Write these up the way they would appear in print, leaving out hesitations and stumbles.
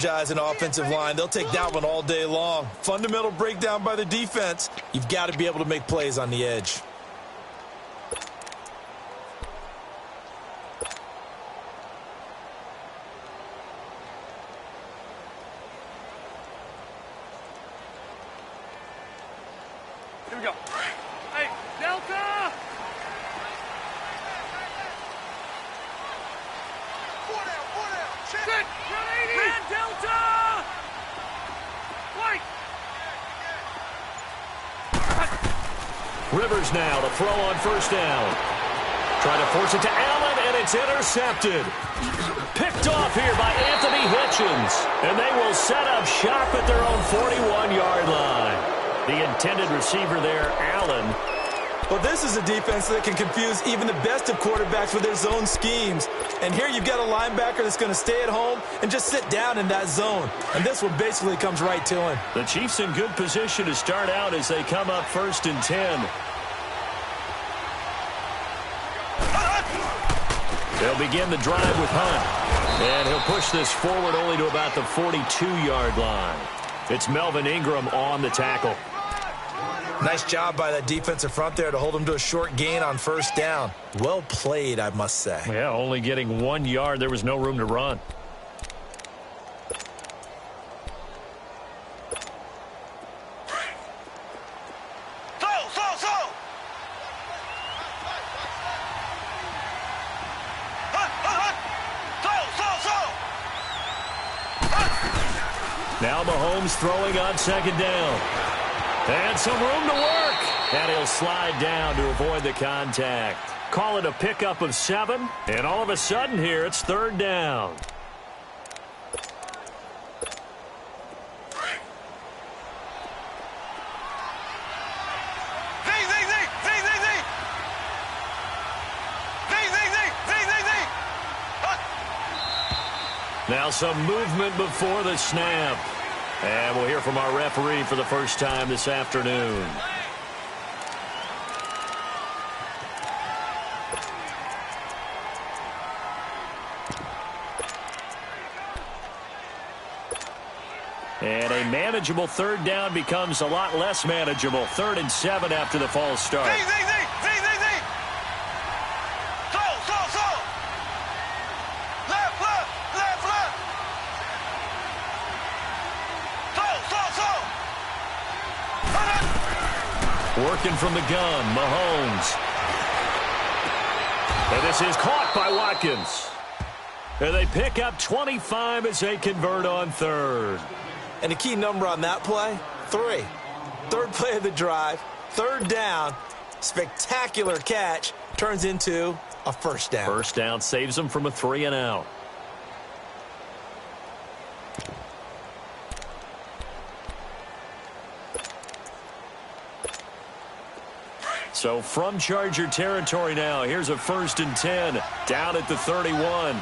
An offensive line. They'll take that one all day long. Fundamental breakdown by the defense. You've got to be able to make plays on the edge. Here we go. Hey, Delta! Four down. Check. Good. Man, Delta! White! Rivers now to throw on first down. Trying to force it to Allen, and it's intercepted. Picked off here by Anthony Hitchens. And they will set up shop at their own 41-yard line. The intended receiver there, Allen. Well, this is a defense that can confuse even the best of quarterbacks with their zone schemes. And here you've got a linebacker that's going to stay at home and just sit down in that zone. And this one basically comes right to him. The Chiefs in good position to start out as they come up 1st and 10. They'll begin the drive with Hunt. And he'll push this forward only to about the 42-yard line. It's Melvin Ingram on the tackle. Nice job by that defensive front there to hold him to a short gain on first down. Well played, I must say. Yeah, only getting 1 yard. There was no room to run. Now Mahomes throwing on second down. And some room to work. And he'll slide down to avoid the contact. Call it a pickup of 7. And all of a sudden here, it's 3rd down. Now some movement before the snap. And we'll hear from our referee for the first time this afternoon. And a manageable 3rd down becomes a lot less manageable. 3rd and 7 after the false start. Working from the gun, Mahomes. And this is caught by Watkins. And they pick up 25 as they convert on 3rd. And the key number on that play, 3. 3rd play of the drive, 3rd down, spectacular catch, turns into a first down. First down saves them from a 3 and out. So from Charger territory now, here's a 1st and 10 down at the 31.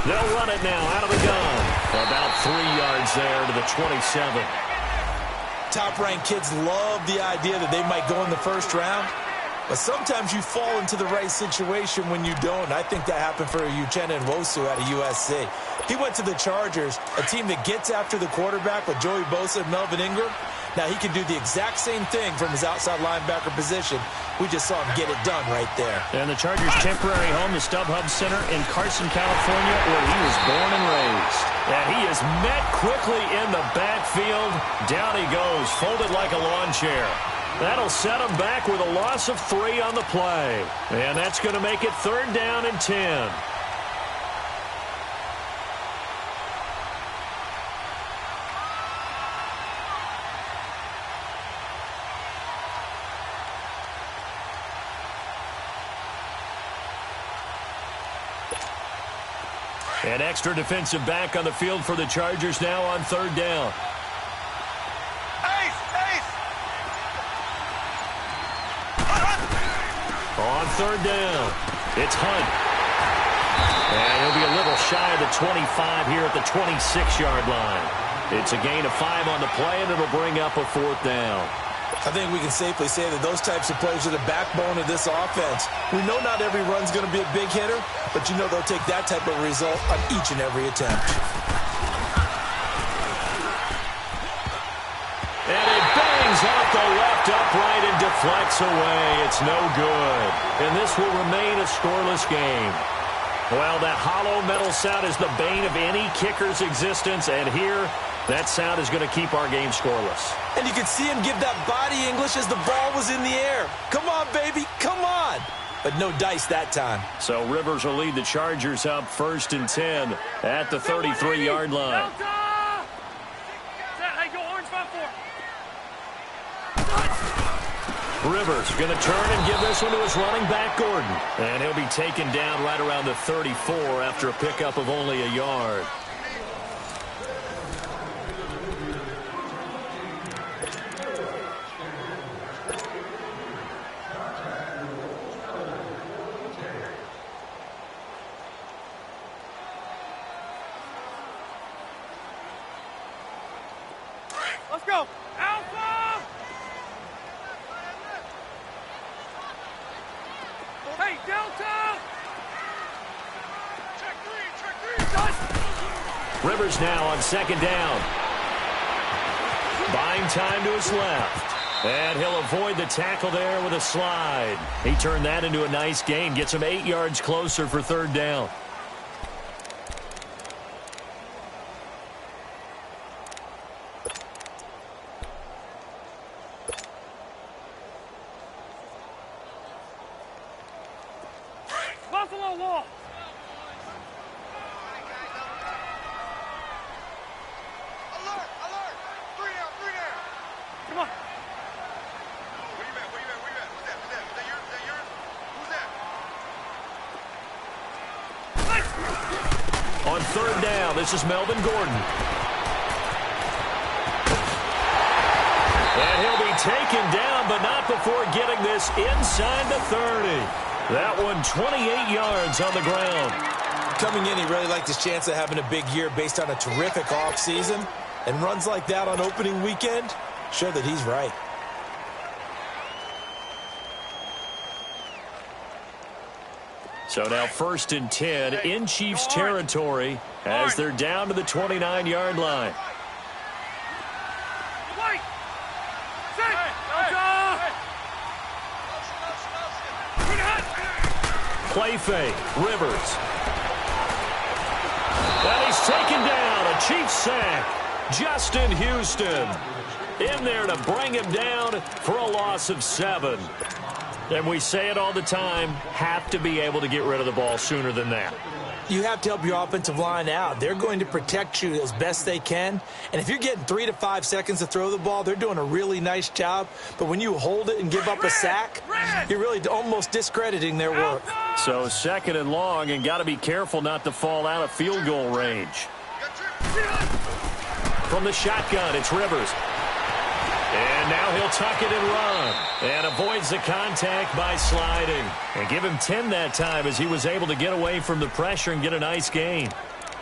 They'll run it now out of the gun. About 3 yards there to the 27. Top-ranked kids love the idea that they might go in the first round. But sometimes you fall into the right situation when you don't. I think that happened for Uchenna Nwosu out of USC. He went to the Chargers, a team that gets after the quarterback with Joey Bosa and Melvin Ingram. Now he can do the exact same thing from his outside linebacker position. We just saw him get it done right there. And the Chargers' temporary home, the StubHub Center in Carson, California, where he was born and raised. And he is met quickly in the backfield. Down he goes, folded like a lawn chair. That'll set him back with a loss of 3 on the play. And that's going to make it 3rd down and 10. An extra defensive back on the field for the Chargers now on 3rd down. On 3rd down, it's Hunt. And he'll be a little shy of the 25 here at the 26-yard line. It's a gain of 5 on the play, and it'll bring up a 4th down. I think we can safely say that those types of plays are the backbone of this offense. We know not every run's going to be a big hitter, but you know they'll take that type of result on each and every attempt. And it bangs off the left upright and deflects away. It's no good. And this will remain a scoreless game. Well, that hollow metal sound is the bane of any kicker's existence, and here, that sound is going to keep our game scoreless. And you could see him give that body English as the ball was in the air. Come on, baby, come on. But no dice that time. So Rivers will lead the Chargers up 1st and 10 at the 33-yard line. Hey, go orange 5-4. Rivers going to turn and give this one to his running back, Gordon. And he'll be taken down right around the 34 after a pickup of only a yard. Let's go. Alpha! Hey, Delta! Check three. Done. Rivers now on 2nd down. Buying time to his left. And he'll avoid the tackle there with a slide. He turned that into a nice gain. Gets him 8 yards closer for 3rd down. Buffalo wall. Alert! 3 down. Come on. Where you at? Who's that yours? On 3rd down, this is Melvin Gordon. And he'll be taken down, but not before getting this inside the 30. That one 28 yards on the ground. Coming in, he really liked his chance of having a big year based on a terrific offseason. And runs like that on opening weekend show that he's right. So now 1st and 10 in Chiefs territory as they're down to the 29-yard line. Wait! Play fake. Rivers. And he's taken down. A Chiefs sack. Justin Houston in there to bring him down for a loss of 7. And we say it all the time, have to be able to get rid of the ball sooner than that. You have to help your offensive line out. They're going to protect you as best they can. And if you're getting 3 to 5 seconds to throw the ball, they're doing a really nice job. But when you hold it and give up a sack, you're really almost discrediting their work. So 2nd and long, and got to be careful not to fall out of field goal range. From the shotgun, it's Rivers. And now he'll tuck it and run. And avoids the contact by sliding. And give him 10 that time as he was able to get away from the pressure and get a nice gain.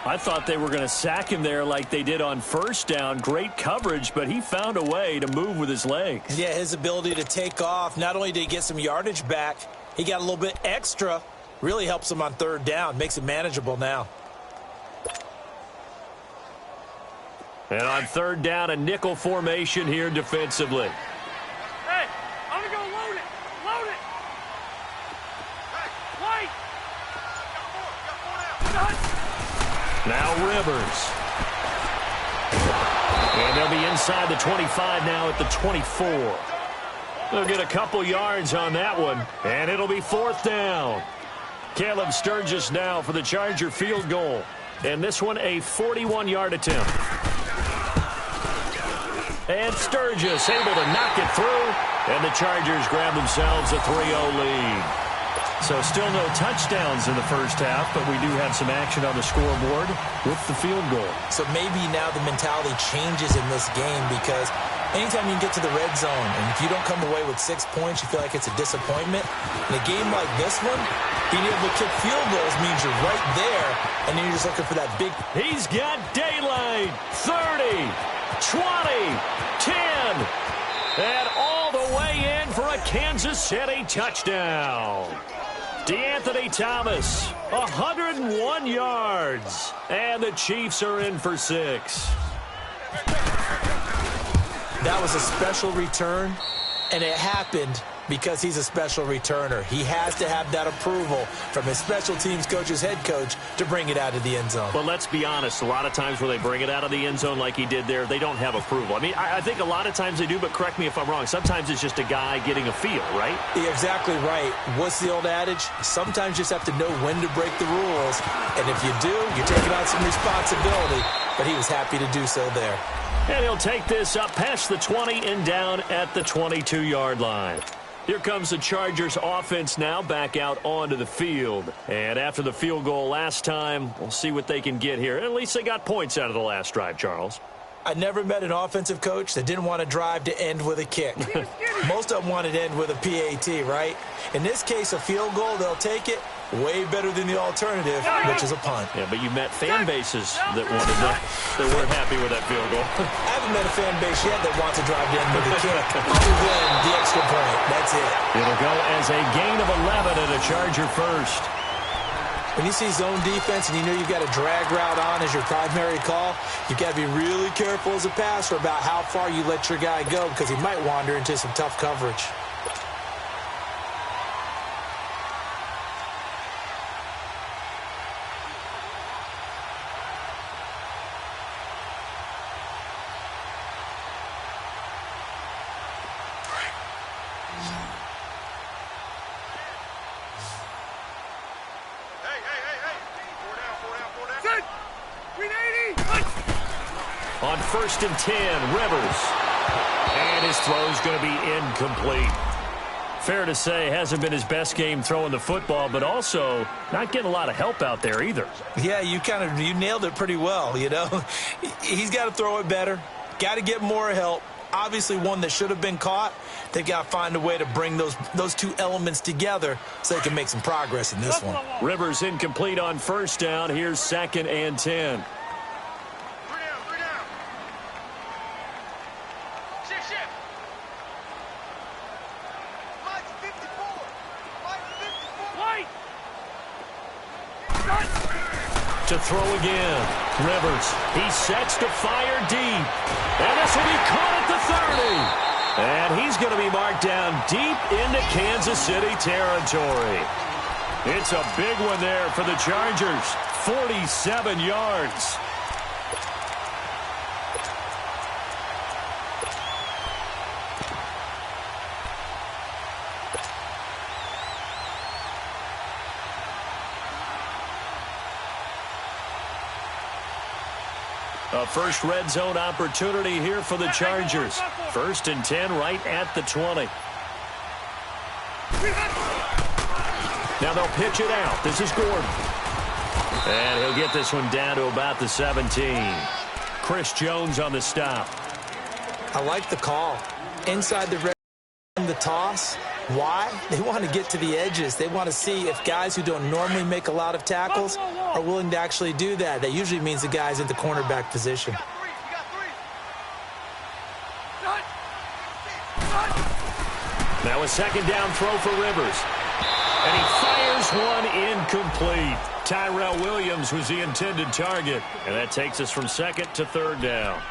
I thought they were going to sack him there like they did on 1st down. Great coverage, but he found a way to move with his legs. Yeah, his ability to take off. Not only did he get some yardage back, he got a little bit extra. Really helps him on 3rd down. Makes it manageable now. And on 3rd down, a nickel formation here defensively. Hey, I'm going to go load it. Load it. Hey, wait. Now Rivers. And they'll be inside the 25 now at the 24. They'll get a couple yards on that one, and it'll be 4th down. Caleb Sturgis now for the Charger field goal. And this one a 41-yard attempt. And Sturgis able to knock it through. And the Chargers grab themselves a 3-0 lead. So still no touchdowns in the first half, but we do have some action on the scoreboard with the field goal. So maybe now the mentality changes in this game because anytime you can get to the red zone, and if you don't come away with 6 points, you feel like it's a disappointment. In a game like this one, being able to kick field goals means you're right there, and then you're just looking for that big. He's got daylight. 30, 20, 10, and all a Kansas City touchdown. DeAnthony Thomas, 101 yards. And the Chiefs are in for 6. That was a special return, and it happened because he's a special returner. He has to have that approval from his special teams coach's head coach to bring it out of the end zone. But let's be honest, a lot of times when they bring it out of the end zone like he did there, they don't have approval. I mean, I think a lot of times they do, but correct me if I'm wrong. Sometimes it's just a guy getting a feel, right? You're exactly right. What's the old adage? Sometimes you just have to know when to break the rules, and if you do, you're taking on some responsibility, but he was happy to do so there. And he'll take this up past the 20 and down at the 22-yard line. Here comes the Chargers offense now back out onto the field. And after the field goal last time, we'll see what they can get here. At least they got points out of the last drive, Charles. I never met an offensive coach that didn't want to drive to end with a kick. Most of them wanted to end with a PAT, right? In this case, a field goal, they'll take it. Way better than the alternative, which is a punt. Yeah, but you met fan bases that wanted that weren't happy with that field goal. I haven't met a fan base yet that wants to drive to end with a kick, other than the extra point. That's it. It'll go as a gain of 11 and a Charger first. When you see zone defense and you know you've got a drag route on as your primary call, you've got to be really careful as a passer about how far you let your guy go because he might wander into some tough coverage. On 1st and 10, Rivers. And his throw's going to be incomplete. Fair to say, hasn't been his best game throwing the football, but also not getting a lot of help out there either. Yeah, you nailed it pretty well, you know. He's got to throw it better. Got to get more help. Obviously one that should have been caught. They've got to find a way to bring those two elements together so they can make some progress in this one. Rivers incomplete on 1st down. Here's 2nd and 10. To throw again. Rivers. He sets to fire deep. And this will be caught at the 30. And he's going to be marked down deep into Kansas City territory. It's a big one there for the Chargers. 47 yards. A first red zone opportunity here for the Chargers. 1st and 10 right at the 20. Now they'll pitch it out. This is Gordon. And he'll get this one down to about the 17. Chris Jones on the stop. I like the call. Inside the red zone, the toss. Why? They want to get to the edges. They want to see if guys who don't normally make a lot of tackles are willing to actually do that. That usually means the guy's in the cornerback position. Now a 2nd down throw for Rivers. And he fires one incomplete. Tyrell Williams was the intended target. And that takes us from 2nd to 3rd down.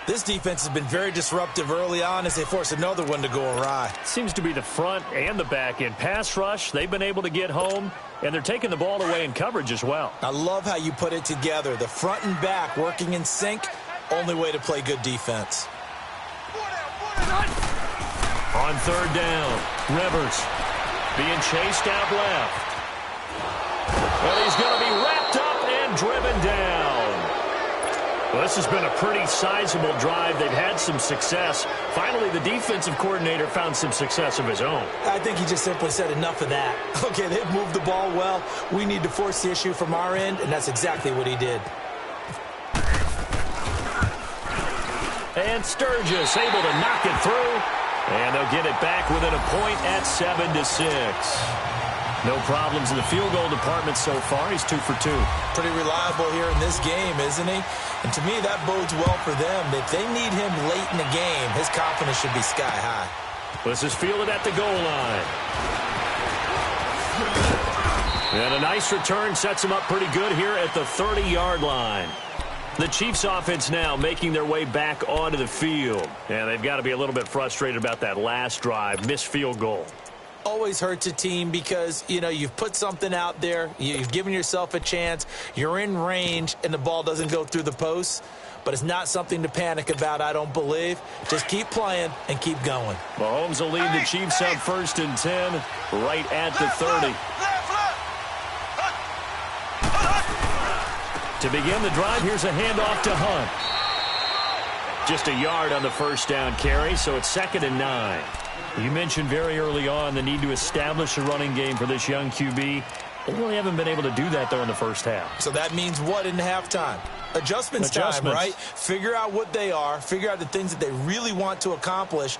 This defense has been very disruptive early on as they force another one to go awry. Seems to be the front and the back end. Pass rush, they've been able to get home, and they're taking the ball away in coverage as well. I love how you put it together. The front and back working in sync, only way to play good defense. On 3rd down, Rivers being chased out left. Well, he's going to be wrapped up and driven down. Well, this has been a pretty sizable drive. They've had some success. Finally, the defensive coordinator found some success of his own. I think he just simply said enough of that. Okay, they've moved the ball well. We need to force the issue from our end, and that's exactly what he did. And Sturgis able to knock it through. And they'll get it back within a point at 7-6. No problems in the field goal department so far. He's 2 for 2. Pretty reliable here in this game, isn't he? And to me, that bodes well for them. If they need him late in the game, his confidence should be sky high. This is fielded at the goal line. And a nice return sets him up pretty good here at the 30-yard line. The Chiefs offense now making their way back onto the field. And they've got to be a little bit frustrated about that last drive, missed field goal. Always hurts a team because, you know, you've put something out there, you've given yourself a chance, you're in range, and the ball doesn't go through the posts. But it's not something to panic about, I don't believe. Just keep playing and keep going. Mahomes will lead the Chiefs up 1st and 10 right at the 30. To begin the drive, here's a handoff to Hunt. Just a yard on the first down carry, so it's 2nd and 9. You mentioned very early on the need to establish a running game for this young QB. They really haven't been able to do that, though, in the first half. So that means what in halftime? Adjustments time, right? Figure out what they are, figure out the things that they really want to accomplish,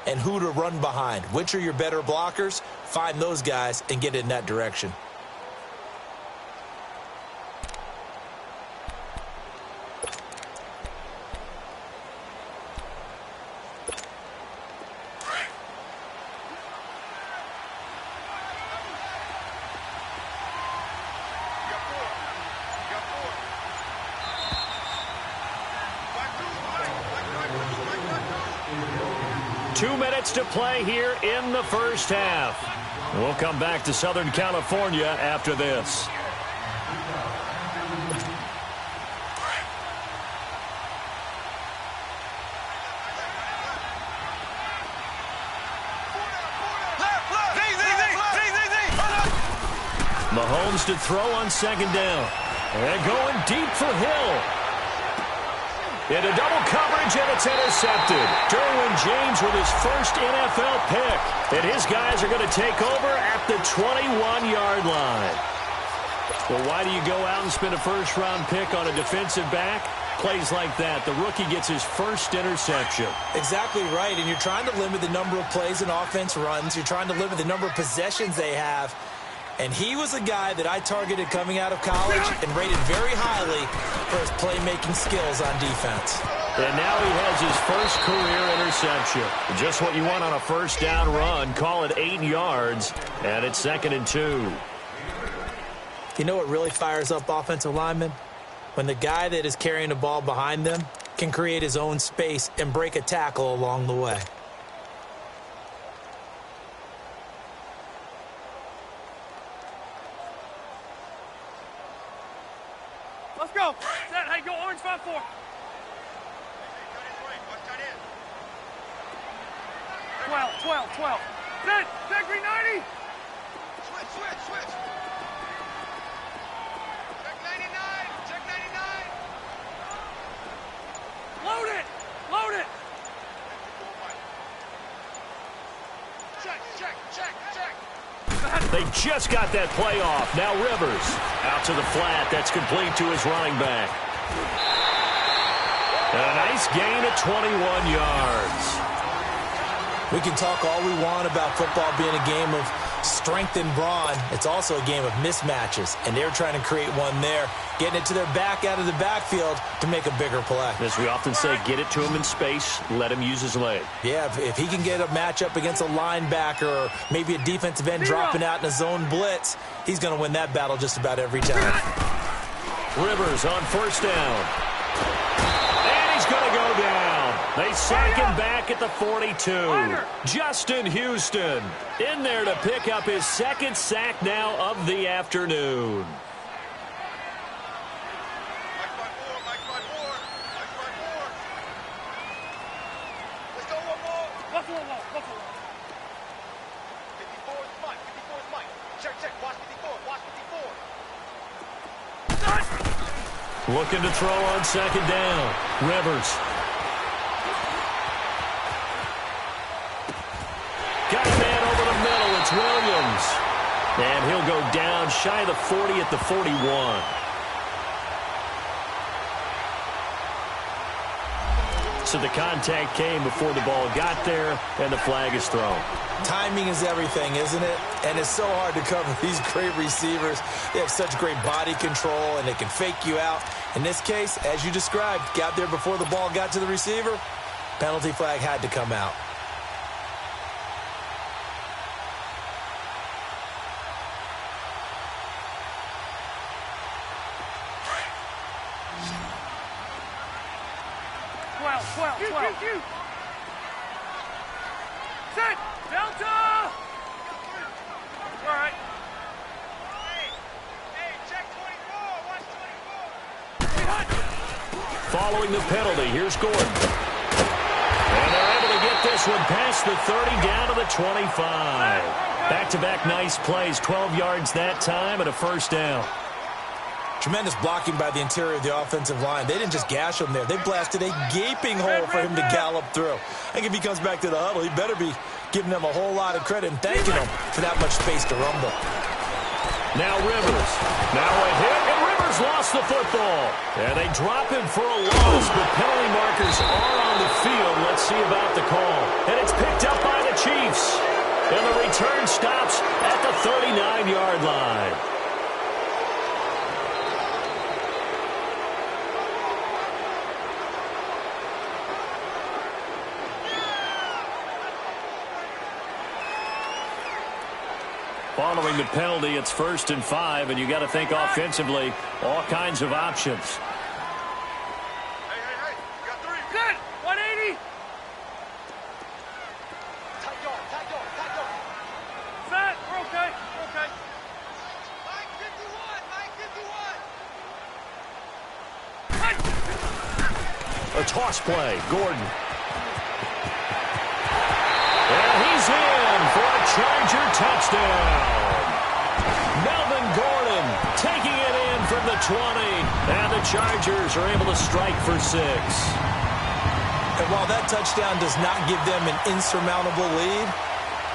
and who to run behind. Which are your better blockers? Find those guys and get in that direction. To play here in the first half. We'll come back to Southern California after this. Mahomes to throw on 2nd down. And going deep for Hill. Into double coverage, and it's intercepted. Derwin James with his first NFL pick. And his guys are going to take over at the 21-yard line. Well, why do you go out and spend a first-round pick on a defensive back? Plays like that. The rookie gets his first interception. Exactly right, and you're trying to limit the number of plays an offense runs. You're trying to limit the number of possessions they have. And he was a guy that I targeted coming out of college and rated very highly for his playmaking skills on defense. And now he has his first career interception. Just what you want on a first down run. Call it 8 yards, and it's 2nd and 2. You know what really fires up offensive linemen? When the guy that is carrying the ball behind them can create his own space and break a tackle along the way. Let's go. Set. Hey, go orange 5-4. Twelve. Set. Set green 90. Switch. Check 99. Check 99. Load it. Check. They just got that play off. Now Rivers out to the flat. That's complete to his running back. A nice gain of 21 yards. We can talk all we want about football being a game of strength and brawn. It's also a game of mismatches, and they're trying to create one there, getting it to their back out of the backfield to make a bigger play. As we often say, get it to him in space, let him use his leg. Yeah, if he can get a matchup against a linebacker or maybe a defensive end dropping out in a zone blitz, he's going to win that battle just about every time. Rivers on 1st down. And he's going to go down. They sack him back at the 42. Justin Houston in there to pick up his 2nd sack now of the afternoon. Looking to throw on 2nd down. Rivers. Got a man over the middle. It's Williams. And he'll go down shy of the 40 at the 41. So the contact came before the ball got there, and the flag is thrown. Timing is everything, isn't it? And it's so hard to cover these great receivers. They have such great body control, and they can fake you out. In this case, as you described, got there before the ball got to the receiver. Penalty flag had to come out. 12. Set. Delta. All right. Hey, check 24. Watch 24. Following the penalty, here's Gordon. And they're able to get this one past the 30 down to the 25. Back-to-back nice plays, 12 yards that time and a first down. Tremendous blocking by the interior of the offensive line. They didn't just gash him there. They blasted a gaping hole for him to gallop through. I think if he comes back to the huddle, he better be giving them a whole lot of credit and thanking them for that much space to rumble. Now Rivers. Now a hit, and Rivers lost the football. And they drop him for a loss, but penalty markers are on the field. Let's see about the call. And it's picked up by the Chiefs. And the return stops at the 39-yard line. Following the penalty, it's 1st and 5, and you got to think offensively, all kinds of options. Hey, you got 3. Good. 180. Tight door. Set. We're okay. Mike 51. A toss play, Gordon. And he's in for a Charger touchdown. Melvin Gordon taking it in from the 20. And the Chargers are able to strike for 6. And while that touchdown does not give them an insurmountable lead,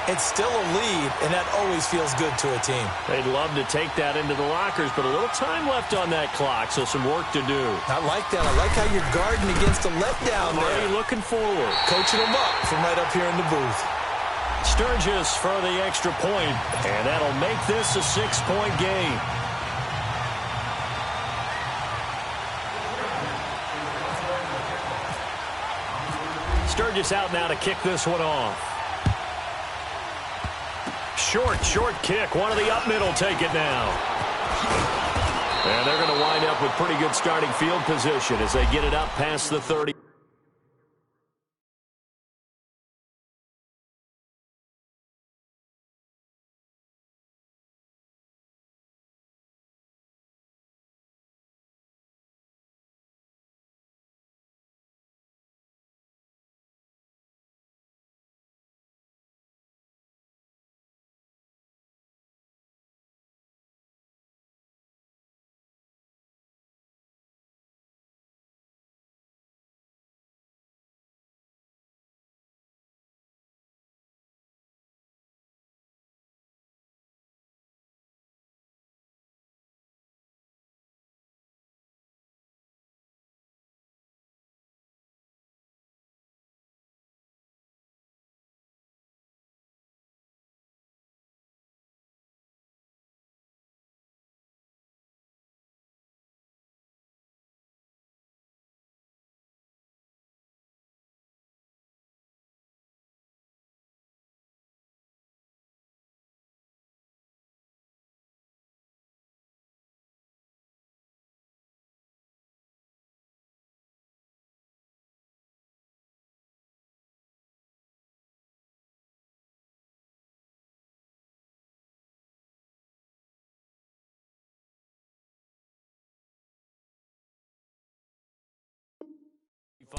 it's still a lead, and that always feels good to a team. They'd love to take that into the lockers, but a little time left on that clock, so some work to do. I like that. I like how you're guarding against a letdown there. Already looking forward. Coaching them up from right up here in the booth. Sturgis for the extra point, and that'll make this a 6-point game. Sturgis out now to kick this one off. Short kick. One of the up middle take it now. And they're going to wind up with pretty good starting field position as they get it up past the 30.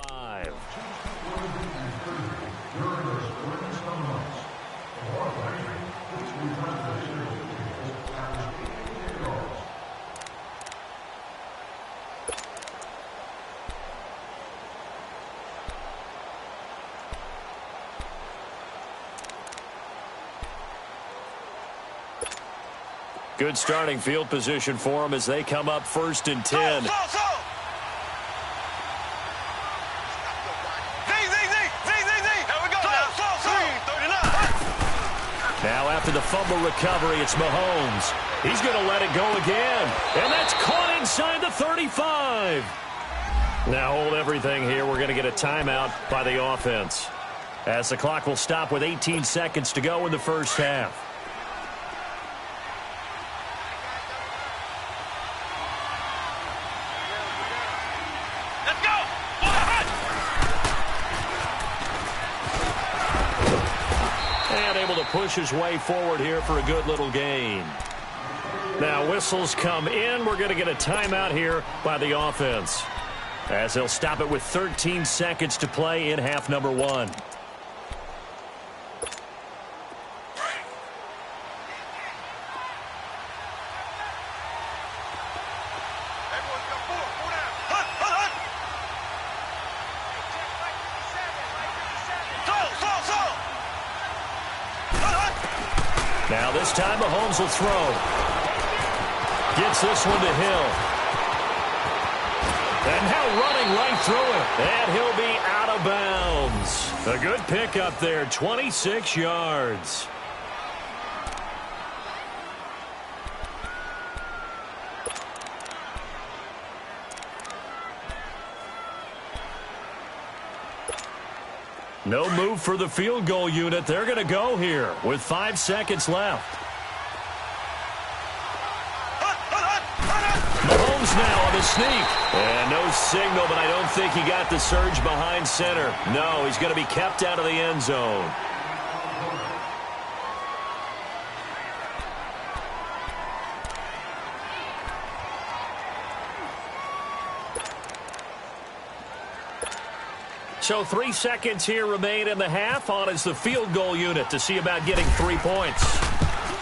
Five. Good starting field position for them as they come up 1st and 10. Now after the fumble recovery, it's Mahomes. He's going to let it go again. And that's caught inside the 35. Now hold everything here. We're going to get a timeout by the offense, as the clock will stop with 18 seconds to go in the first half. able to push his way forward here for a good little gain. Now whistles come in. We're going to get a timeout here by the offense, as they'll stop it with 13 seconds to play in half number 1. Now this time Mahomes will throw. Gets this one to Hill. And now running right through it. And he'll be out of bounds. A good pickup there, 26 yards. No move for the field goal unit. They're going to go here with 5 seconds left. Mahomes now on the sneak. And no signal, but I don't think he got the surge behind center. No, he's going to be kept out of the end zone. So 3 seconds here remain in the half. On is the field goal unit to see about getting 3 points.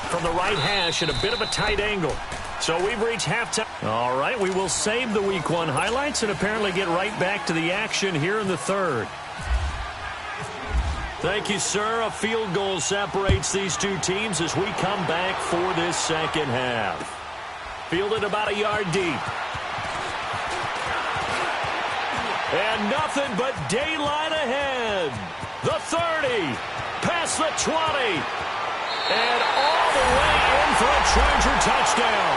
From the right hash at a bit of a tight angle. So we've reached halftime. All right, we will save the Week 1 highlights and apparently get right back to the action here in the third. Thank you, sir. A field goal separates these two teams as we come back for this second half. Fielded about a yard deep. And nothing but daylight ahead. The 30, past the 20, and all the way in for a Charger touchdown.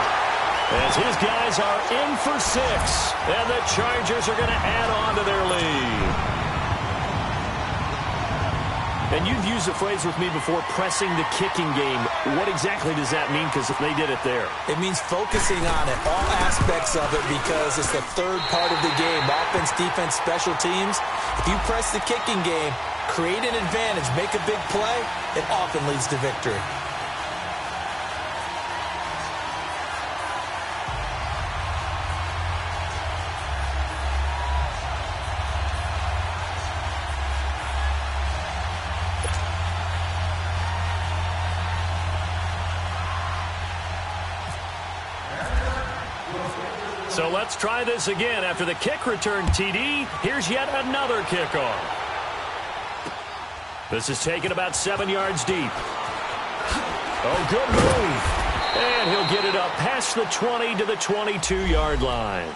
As his guys are in for 6, and the Chargers are going to add on to their lead. And you've used the phrase with me before, pressing the kicking game. What exactly does that mean? Because they did it there. It means focusing on it, all aspects of it, because it's the third part of the game. Offense, defense, special teams. If you press the kicking game, create an advantage, make a big play, it often leads to victory. So let's try this again. After the kick return TD, here's yet another kickoff. This is taken about 7 yards deep. Oh, good move. And he'll get it up past the 20 to the 22-yard line.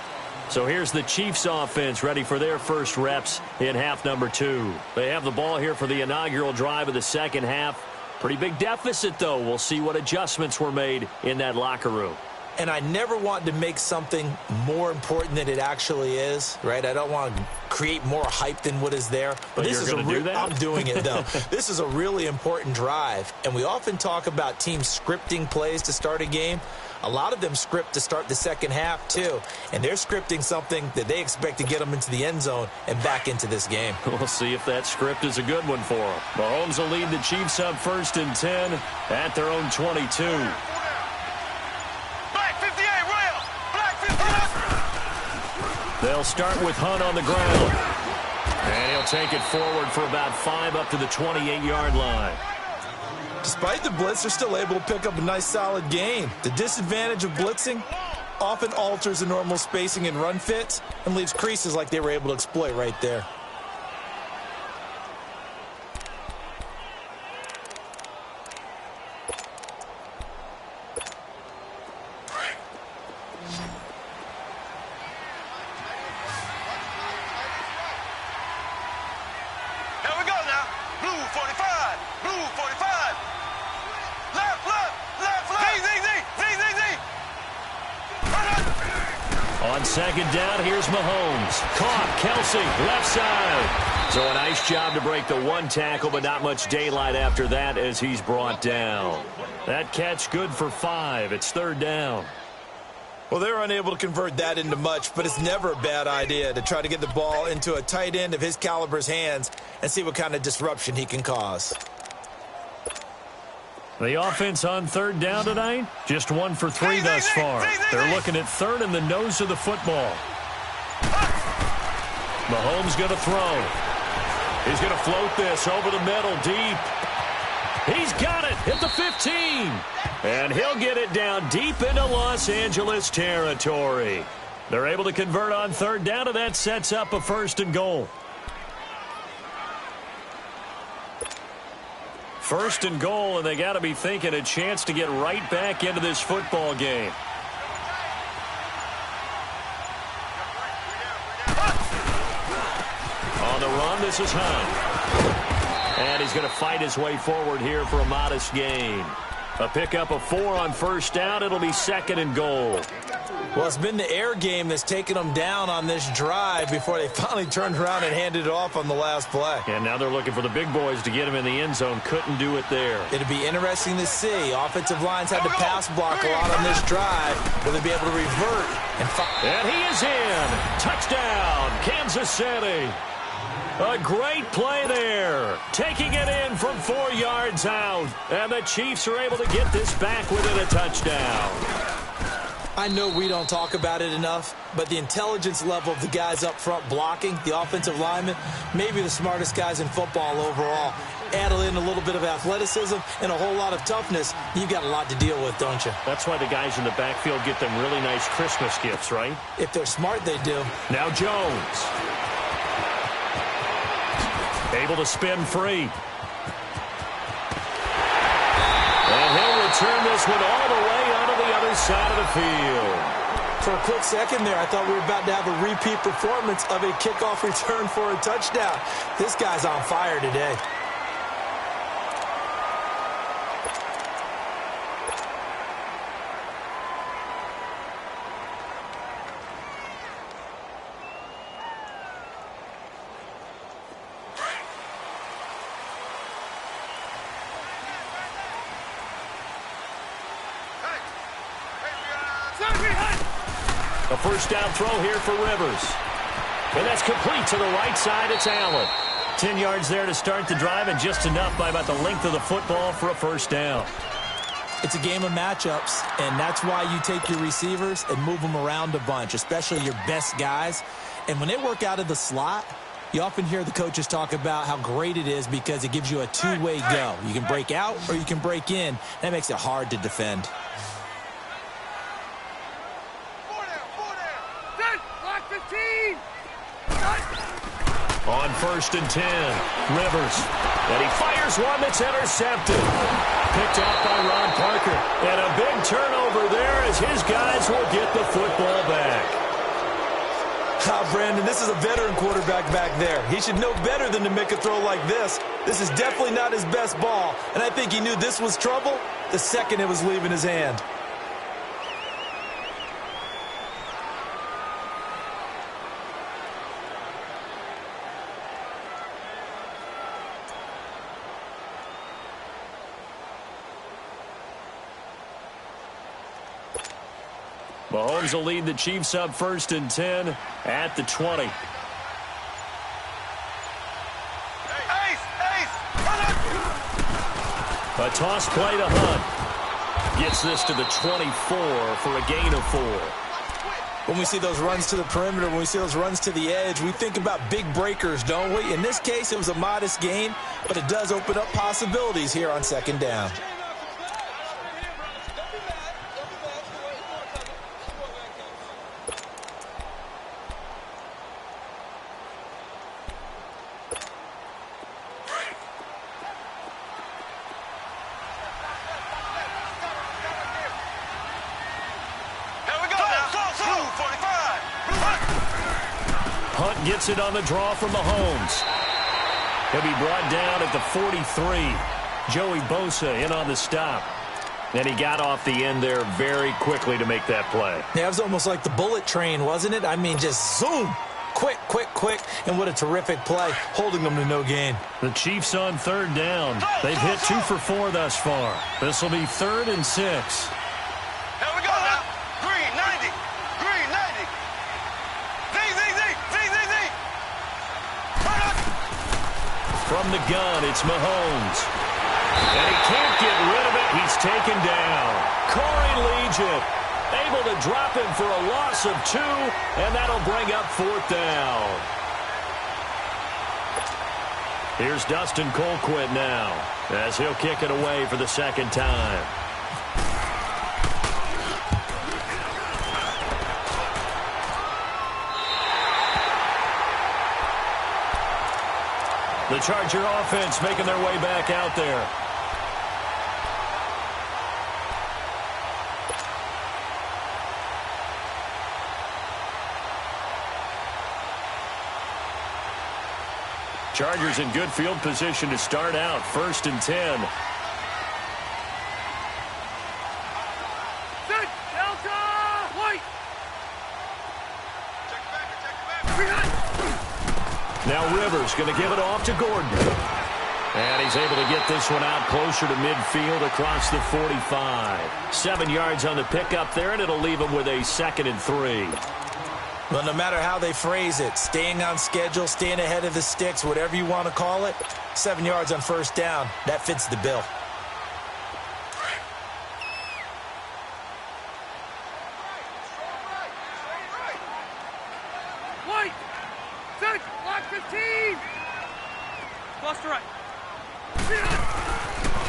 So here's the Chiefs offense ready for their first reps in half number 2. They have the ball here for the inaugural drive of the second half. Pretty big deficit, though. We'll see what adjustments were made in that locker room. And I never want to make something more important than it actually is, right? I don't want to create more hype than what is there. But this is going to do that? I'm doing it, though. This is a really important drive. And we often talk about teams scripting plays to start a game. A lot of them script to start the second half, too. And they're scripting something that they expect to get them into the end zone and back into this game. We'll see if that script is a good one for them. Mahomes will lead the Chiefs up 1st and 10 at their own 22. They'll start with Hunt on the ground. And he'll take it forward for about 5 up to the 28-yard line. Despite the blitz, they're still able to pick up a nice, solid gain. The disadvantage of blitzing often alters the normal spacing and run fits and leaves creases like they were able to exploit right there. On second down, here's Mahomes. Caught, Kelsey, left side. So a nice job to break the one tackle, but not much daylight after that as he's brought down. That catch good for 5. It's 3rd down. Well, they're unable to convert that into much, but it's never a bad idea to try to get the ball into a tight end of his caliber's hands and see what kind of disruption he can cause. The offense on third down tonight, just 1 for 3 thus far. They're looking at third in the nose of the football. Mahomes going to throw. He's going to float this over the middle deep. He's got it at the 15. And he'll get it down deep into Los Angeles territory. They're able to convert on third down, and that sets up a 1st and goal. 1st and goal, and they got to be thinking a chance to get right back into this football game. On the run, this is Hunt. And he's going to fight his way forward here for a modest gain. A pickup of 4 on 1st down. It'll be 2nd and goal. Well, it's been the air game that's taken them down on this drive before they finally turned around and handed it off on the last play. And now they're looking for the big boys to get him in the end zone. Couldn't do it there. It'll be interesting to see. Offensive lines had to pass block a lot on this drive. Will they be able to revert? And he is in. Touchdown, Kansas City. A great play there. Taking it in from 4 yards out. And the Chiefs are able to get this back within a touchdown. I know we don't talk about it enough, but the intelligence level of the guys up front blocking, the offensive linemen, maybe the smartest guys in football overall. Add in a little bit of athleticism and a whole lot of toughness, you've got a lot to deal with, don't you? That's why the guys in the backfield get them really nice Christmas gifts, right? If they're smart, they do. Now Jones. Able to spin free. And he'll return this one all the way onto the other side of the field. For a quick second there, I thought we were about to have a repeat performance of a kickoff return for a touchdown. This guy's on fire today. A 1st down throw here for Rivers. And that's complete to the right side. It's Allen. 10 yards there to start the drive, and just enough by about the length of the football for a 1st down. It's a game of matchups, and that's why you take your receivers and move them around a bunch, especially your best guys. And when they work out of the slot, you often hear the coaches talk about how great it is because it gives you a two-way go. You can break out or you can break in. That makes it hard to defend. On 1st and 10, Rivers. And he fires one that's intercepted. Picked off by Ron Parker. And a big turnover there as his guys will get the football back. Brandon, this is a veteran quarterback back there. He should know better than to make a throw like this. This is definitely not his best ball. And I think he knew this was trouble the second it was leaving his hand. Mahomes will lead the Chiefs up 1st and 10 at the 20. A toss play to Hunt. Gets this to the 24 for a gain of 4. When we see those runs to the perimeter, when we see those runs to the edge, we think about big breakers, don't we? In this case, it was a modest gain, but it does open up possibilities here on 2nd down. Hunt gets it on the draw from Mahomes. He'll be brought down at the 43. Joey Bosa in on the stop. And he got off the end there very quickly to make that play. Yeah, it was almost like the bullet train, wasn't it? I mean, just zoom. Quick, quick, quick. And what a terrific play, holding them to no gain. The Chiefs on 3rd down. They've hit 2 for 4 thus far. This will be 3rd and 6. From the gun, it's Mahomes. And he can't get rid of it. He's taken down. Corey Legion able to drop him for a loss of 2, and that'll bring up 4th down. Here's Dustin Colquitt now as he'll kick it away for the 2nd time. The Charger offense making their way back out there. Chargers in good field position to start out. 1st and 10. Set, Delta, White. Now Rivers going to give it off to Gordon. And he's able to get this one out closer to midfield across the 45. 7 yards on the pickup there, and it'll leave him with a 2nd and 3. Well, no matter how they phrase it, staying on schedule, staying ahead of the sticks, whatever you want to call it, 7 yards on 1st down, that fits the bill. White. Set, block 15. Cluster right.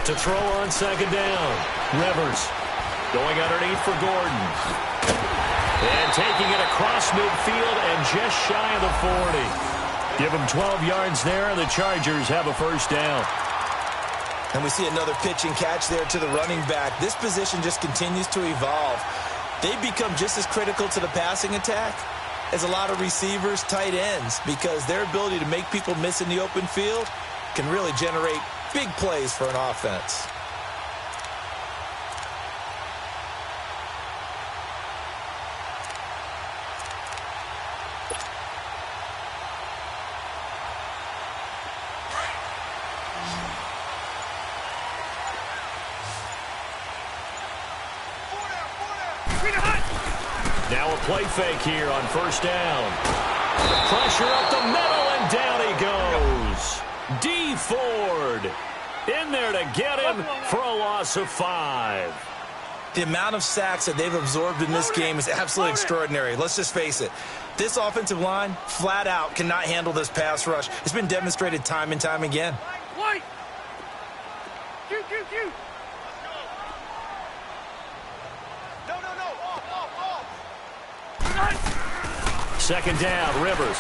To throw on 2nd down. Rivers going underneath for Gordon. And taking it across midfield and just shy of the 40. Give them 12 yards there, and the Chargers have a 1st down. And we see another pitch and catch there to the running back. This position just continues to evolve. They become just as critical to the passing attack as a lot of receivers, tight ends, because their ability to make people miss in the open field can really generate big plays for an offense. Now a play fake here on 1st down. Pressure up the middle, and down he goes. D. Ford in there to get him for a loss of 5. The amount of sacks that they've absorbed in this game is absolutely extraordinary. Let's just face it. This offensive line, flat out, cannot handle this pass rush. It's been demonstrated time and time again. White. Q. Second down, Rivers.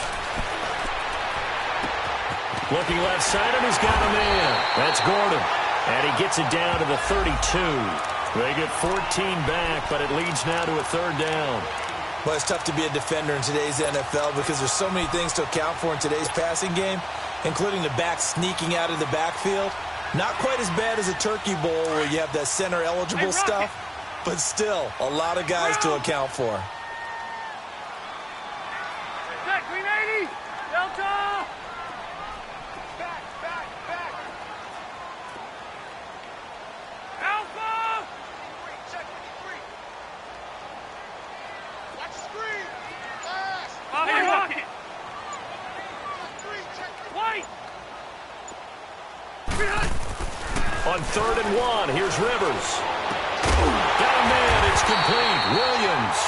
Looking left side, and he's got him in. That's Gordon. And he gets it down to the 32. They get 14 back, but it leads now to a 3rd down. Well, it's tough to be a defender in today's NFL because there's so many things to account for in today's passing game, including the back sneaking out of the backfield. Not quite as bad as a turkey bowl where you have that center-eligible stuff, but still a lot of guys to account for. Green 80. Delta. Back. Alpha. Check 53. Watch the screen. Rocket. White. On 3rd and 1, here's Rivers. Got a man, it's complete. Williams.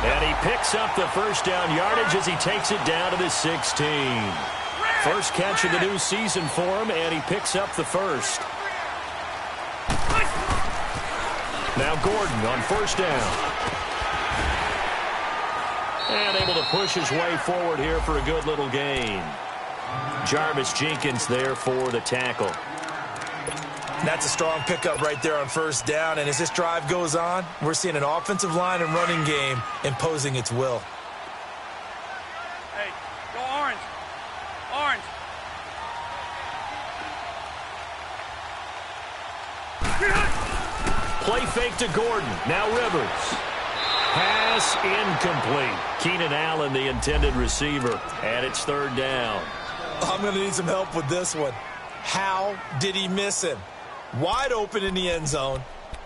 And he picks up the 1st down yardage as he takes it down to the 16. First catch of the new season for him, and he picks up the 1st. Now Gordon on 1st down. And able to push his way forward here for a good little gain. Jarvis Jenkins there for the tackle. That's a strong pickup right there on 1st down. And as this drive goes on, we're seeing an offensive line and running game imposing its will. Hey, go orange. Orange. Play fake to Gordon. Now Rivers. Pass incomplete. Keenan Allen, the intended receiver. And it's 3rd down. I'm going to need some help with this one. How did he miss him? Wide open in the end zone.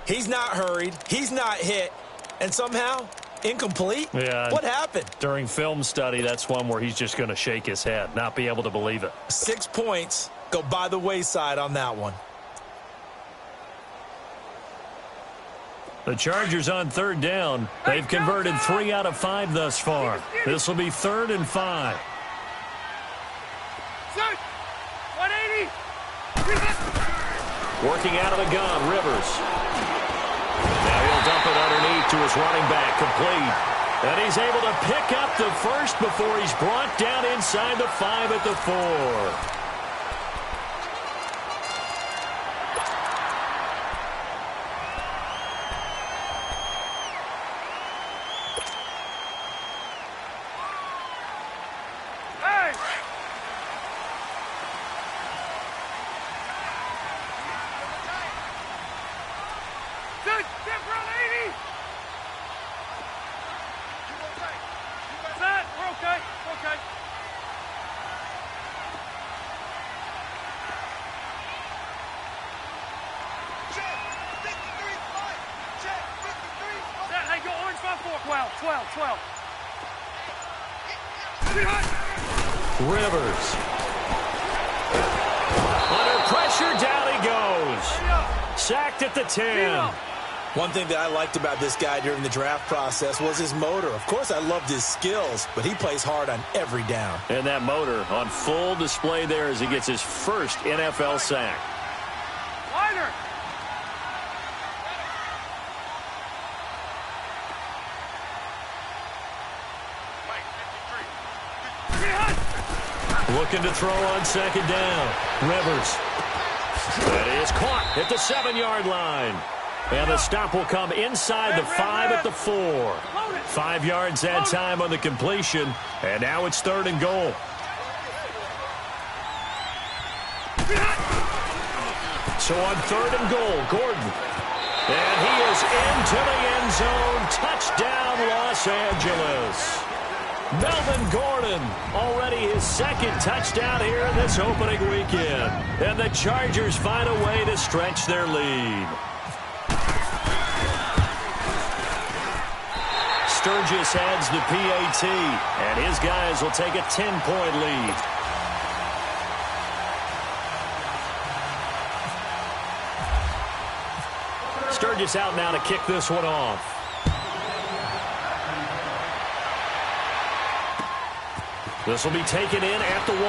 He's not hurried. He's not hit. And somehow, incomplete? Yeah. What happened? During film study, that's one where he's just going to shake his head, not be able to believe it. 6 points go by the wayside on that one. The Chargers on third down. They've converted 3 out of 5 thus far. This will be 3rd and 5. 180. Working out of the gun, Rivers. Now he'll dump it underneath to his running back, complete. And he's able to pick up the first before he's brought down inside the 5 at the 4. Rivers. Under pressure, down he goes. Sacked at the 10. One thing that I liked about this guy during the draft process was his motor. Of course, I loved his skills, but he plays hard on every down. And that motor on full display there as he gets his first NFL sack. Wider. Looking to throw on second down. Rivers. That is caught at the 7-yard line. And the stop will come inside the 5 at the 4. 5 yards that time on the completion. And now it's 3rd and goal. So on 3rd and goal, Gordon. And he is into the end zone. Touchdown, Los Angeles. Melvin Gordon, already his 2nd touchdown here in this opening weekend. And the Chargers find a way to stretch their lead. Sturgis adds the PAT, and his guys will take a 10-point lead. Sturgis out now to kick this one off. This will be taken in at the 1.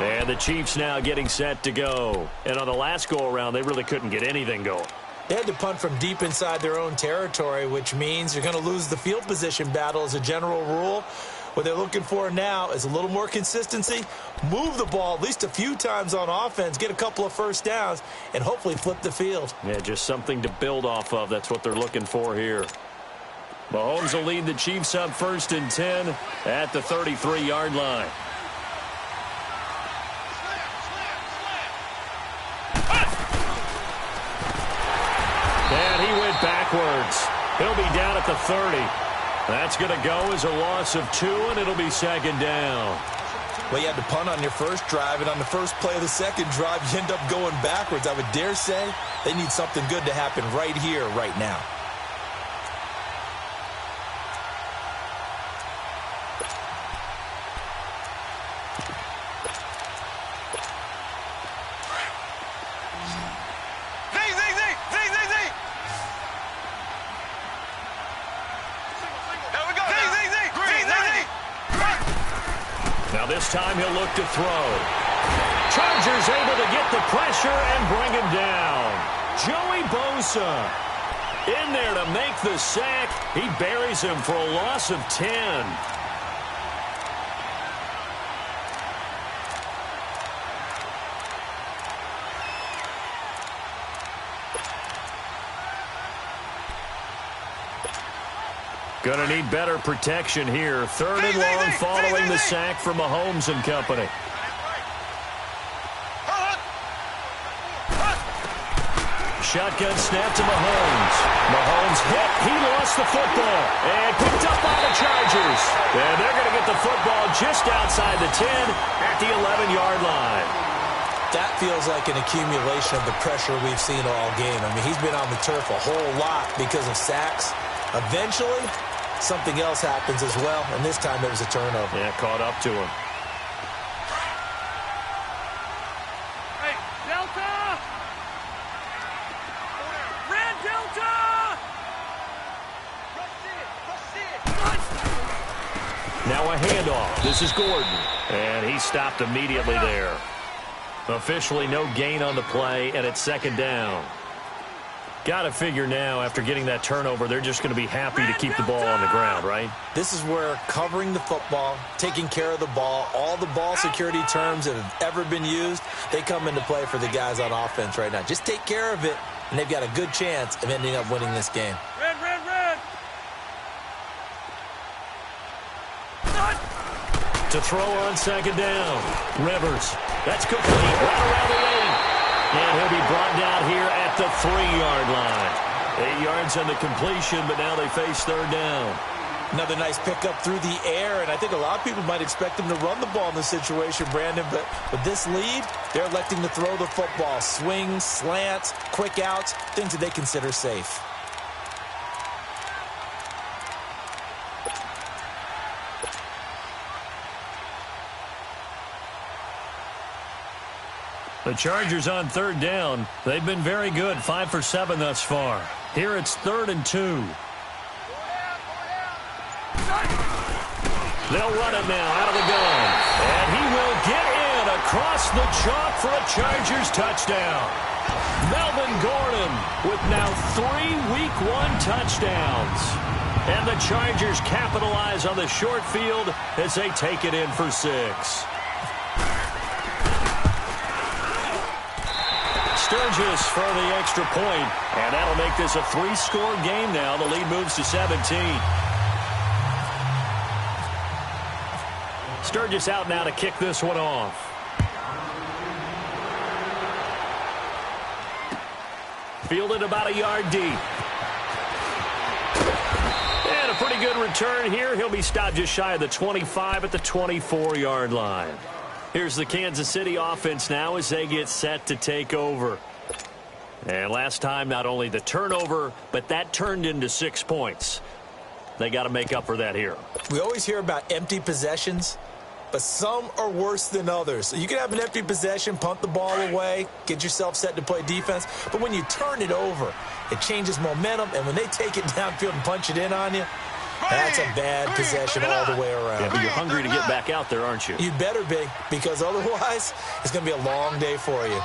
And the Chiefs now getting set to go. And on the last go-around, they really couldn't get anything going. They had to punt from deep inside their own territory, which means you're going to lose the field position battle as a general rule. What they're looking for now is a little more consistency, move the ball at least a few times on offense, get a couple of first downs, and hopefully flip the field. Yeah, just something to build off of. That's what they're looking for here. Mahomes will lead the Chiefs up 1st and 10 at the 33-yard line. And he went backwards. He'll be down at the 30. That's going to go as a loss of 2, and it'll be 2nd down. Well, you had to punt on your first drive, and on the first play of the second drive, you end up going backwards. I would dare say they need something good to happen right here, right now. This time he'll look to throw. Chargers able to get the pressure and bring him down. Joey Bosa in there to make the sack. He buries him for a loss of 10. Gonna need better protection here. 3rd and long following the sack from Mahomes and company. Shotgun snap to Mahomes. Mahomes hit. He lost the football. And picked up by the Chargers. And they're going to get the football just outside the 10 at the 11-yard line. That feels like an accumulation of the pressure we've seen all game. I mean, he's been on the turf a whole lot because of sacks. Eventually, something else happens as well, and this time it was a turnover. Yeah, caught up to him. Now a handoff. This is Gordon. And he stopped immediately there. Officially no gain on the play, and it's second down. Got to figure now, after getting that turnover, they're just going to be happy to keep the ball on the ground, right? This is where covering the football, taking care of the ball, all the ball security terms that have ever been used, they come into play for the guys on offense right now. Just take care of it, and they've got a good chance of ending up winning this game. Red, red, red. To throw on second down. Rivers. That's complete. Right around the 8. And he'll be brought down here at the 3-yard line. 8 yards on the completion, but now they face third down. Another nice pickup through the air, and I think a lot of people might expect them to run the ball in this situation, Brandon, but with this lead, they're electing to throw the football. Swings, slants, quick outs, things that they consider safe. The Chargers on third down. They've been very good, 5 for 7 thus far. Here it's 3rd and 2. They'll run it now out of the gun. And he will get in across the chalk for a Chargers touchdown. Melvin Gordon with now 3 Week 1 touchdowns. And the Chargers capitalize on the short field as they take it in for 6. Sturgis for the extra point, and that'll make this a 3-score game now. The lead moves to 17. Sturgis out now to kick this one off. Fielded about a yard deep. And a pretty good return here. He'll be stopped just shy of the 25 at the 24-yard line. Here's the Kansas City offense now as they get set to take over. And last time, not only the turnover, but that turned into 6 points. They got to make up for that here. We always hear about empty possessions, but some are worse than others. So you can have an empty possession, punt the ball away, get yourself set to play defense. But when you turn it over, it changes momentum. And when they take it downfield and punch it in on you, that's a bad possession all the way around. Yeah, but you're hungry to get back out there, aren't you? You better be, because otherwise it's going to be a long day for you.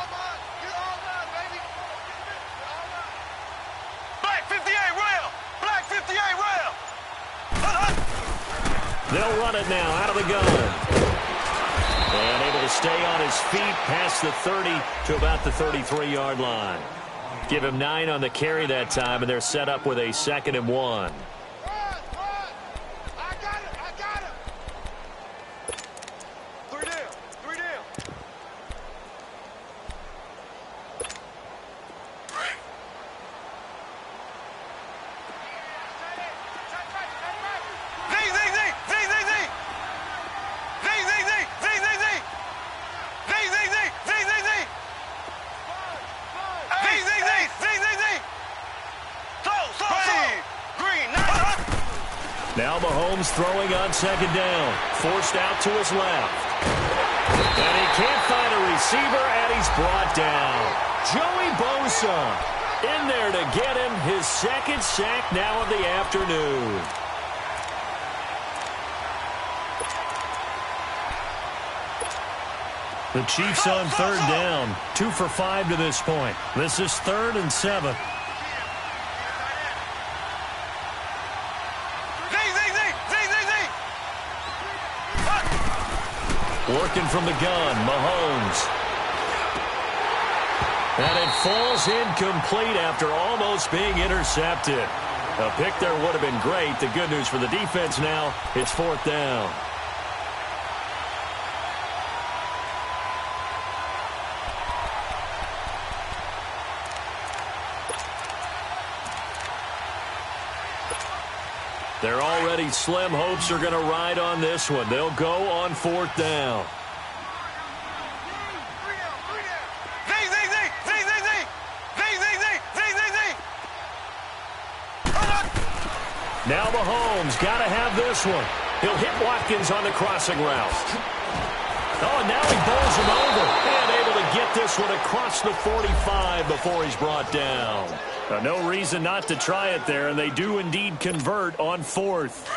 Black 58 rail. Black 58 rail. They'll run it now out of the gun. And able to stay on his feet past the 30 to about the 33-yard line. Give him 9 on the carry that time, and they're set up with a 2nd and 1. Now Mahomes throwing on second down. Forced out to his left. And he can't find a receiver, and he's brought down. Joey Bosa in there to get him his 2nd sack now of the afternoon. The Chiefs on third down. 2 for 5 to this point. This is 3rd and 7. Working from the gun, Mahomes. And it falls incomplete after almost being intercepted. A pick there would have been great. The good news for the defense now, it's 4th down. They're already slim hopes are going to ride on this one. They'll go on 4th down. Now Mahomes got to have this one. He'll hit Watkins on the crossing route. Oh, now he bowls him over. And able to get this one across the 45 before he's brought down. No reason not to try it there, and they do indeed convert on 4th.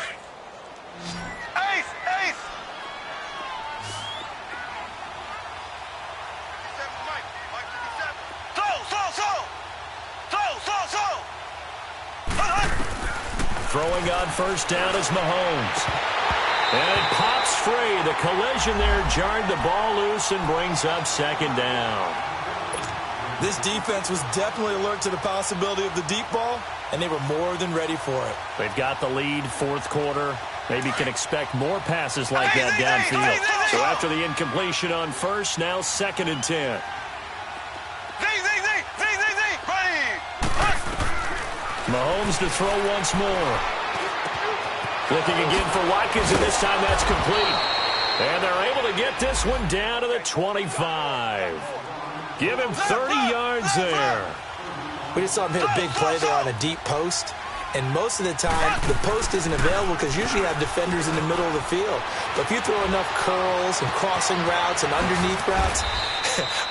Ace, Throwing on first down is Mahomes. And it pops free. The collision there jarred the ball loose and brings up second down. This defense was definitely alert to the possibility of the deep ball, and they were more than ready for it. They've got the lead, fourth quarter. Maybe can expect more passes like that downfield. So after the incompletion on first, now second and 10. Mahomes to throw once more. Looking again for Watkins, and this time that's complete. And they're able to get this one down to the 25. Give him 30 yards there. We just saw him hit a big play there on a deep post. And most of the time, the post isn't available because usually you have defenders in the middle of the field. But if you throw enough curls and crossing routes and underneath routes,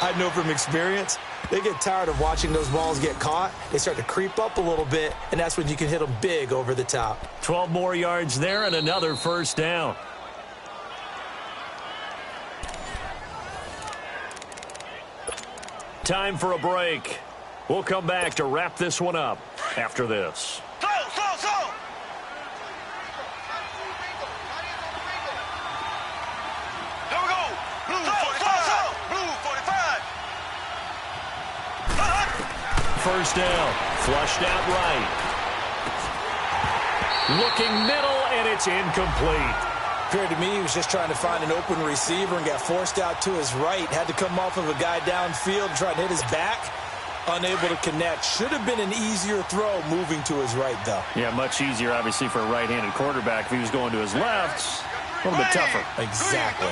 I know from experience, they get tired of watching those balls get caught. They start to creep up a little bit, and that's when you can hit them big over the top. 12 more yards there and another first down. Time for a break. We'll come back to wrap this one up after this. First down, flushed out right. Looking middle, and it's incomplete. Appeared to me he was just trying to find an open receiver and got forced out to his right. Had to come off of a guy downfield, try to hit his back. Unable to connect. Should have been an easier throw moving to his right, though. Yeah, much easier, obviously, for a right-handed quarterback. If he was going to his left, a little bit tougher. Exactly.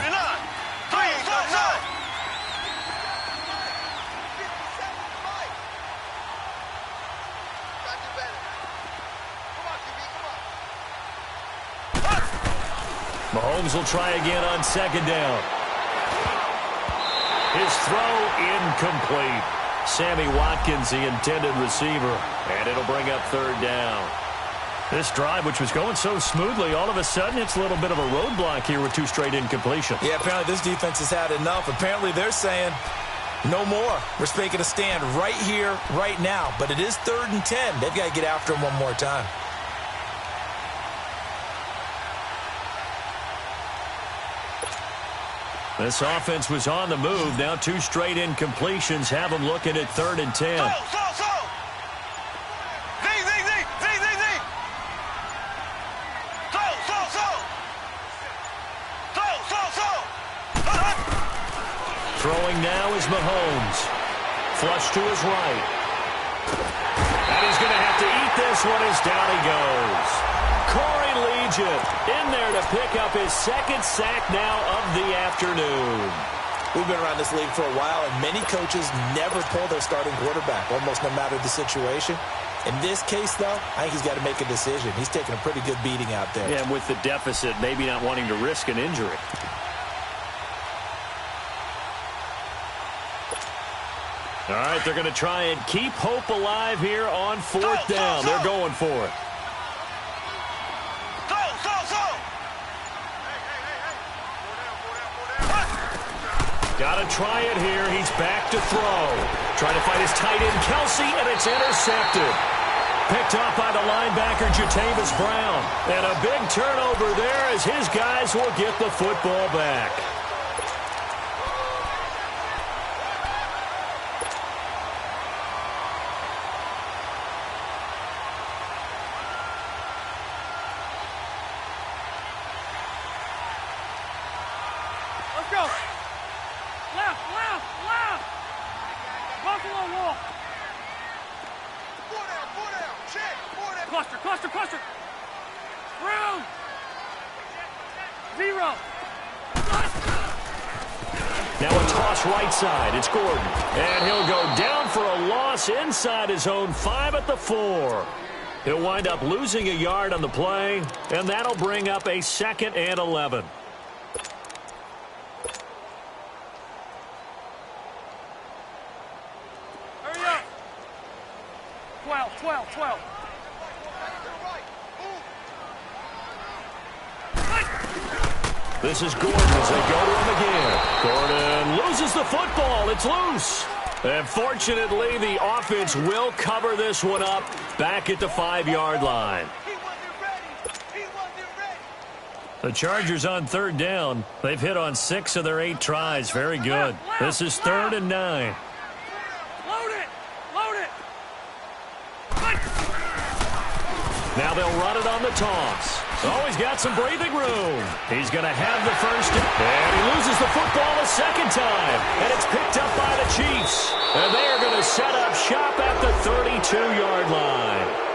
Mahomes will try again on second down. His throw incomplete. Sammy Watkins, the intended receiver, and it'll bring up third down. This drive, which was going so smoothly, all of a sudden it's a little bit of a roadblock here with two straight incompletions. Yeah, apparently this defense has had enough. Apparently they're saying no more. We're making a stand right here, right now. But it is 3rd and 10. They've got to get after him one more time. This offense was on the move. Now two straight incompletions have them looking at 3rd and 10. Throwing now is Mahomes. Flush to his right. And he's going to have to eat this one as down he goes. Corey Legion in there to pick up his second sack now of the afternoon. We've been around this league for a while, and many coaches never pull their starting quarterback, almost no matter the situation. In this case, though, I think he's got to make a decision. He's taking a pretty good beating out there. Yeah, and with the deficit, maybe not wanting to risk an injury. All right, they're going to try and keep hope alive here on 4th down. They're going for it. Got to try it here. He's back to throw. Trying to find his tight end, Kelsey, and it's intercepted. Picked off by the linebacker, Jatavis Brown. And a big turnover there as his guys will get the football back. Let's go. Left. Buffalo wall. 4 down. Check. 4 down. Cluster. Room. 0. Now a toss right side. It's Gordon. And he'll go down for a loss inside his own 5 at the 4. He'll wind up losing a yard on the play, and that'll bring up a 2nd and 11. Hurry up. 12. This is Gordon as they go to him again. Gordon loses the football. It's loose. And fortunately, the offense will cover this one up back at the 5-yard line. The Chargers on third down. They've hit on 6 of their 8 tries. Very good. This is 3rd and 9. Load it! Load it! Now they'll run it on the toss. Oh, he's got some breathing room. He's going to have the first, and he loses the football a second time. And it's picked up by the Chiefs. And they are going to set up shop at the 32-yard line.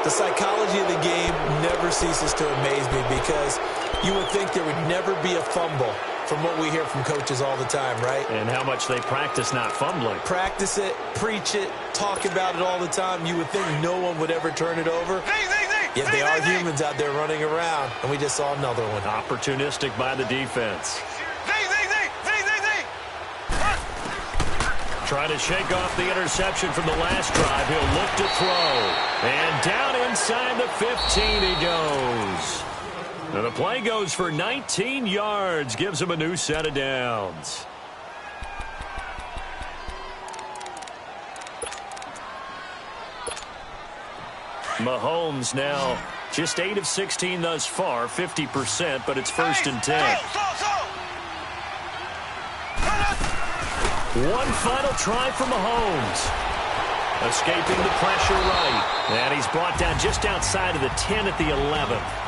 The psychology of the game never ceases to amaze me because you would think there would never be a fumble from what we hear from coaches all the time, right? And how much they practice not fumbling. Practice it, preach it, talk about it all the time. You would think no one would ever turn it over. Yet they are humans out there running around, and we just saw another one. Opportunistic by the defense. Try to shake off the interception from the last drive. He'll look to throw. And down inside the 15 he goes. And the play goes for 19 yards. Gives him a new set of downs. Mahomes now just 8 of 16 thus far, 50%, but it's 1st and 10. One final try for Mahomes. Escaping the pressure right. And he's brought down just outside of the 10 at the 11th.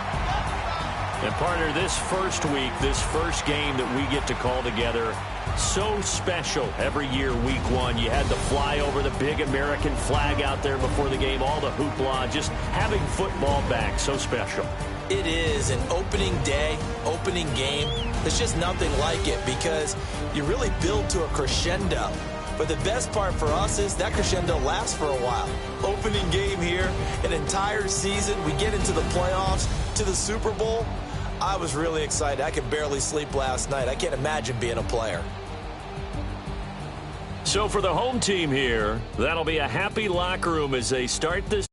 And partner, this first week, this first game that we get to call together, so special every year, week 1. You had the fly over the big American flag out there before the game, all the hoopla, just having football back, so special. It is an opening day, opening game. There's just nothing like it because you really build to a crescendo. But the best part for us is that crescendo lasts for a while. Opening game here, an entire season. We get into the playoffs, to the Super Bowl. I was really excited. I could barely sleep last night. I can't imagine being a player. So for the home team here, that'll be a happy locker room as they start this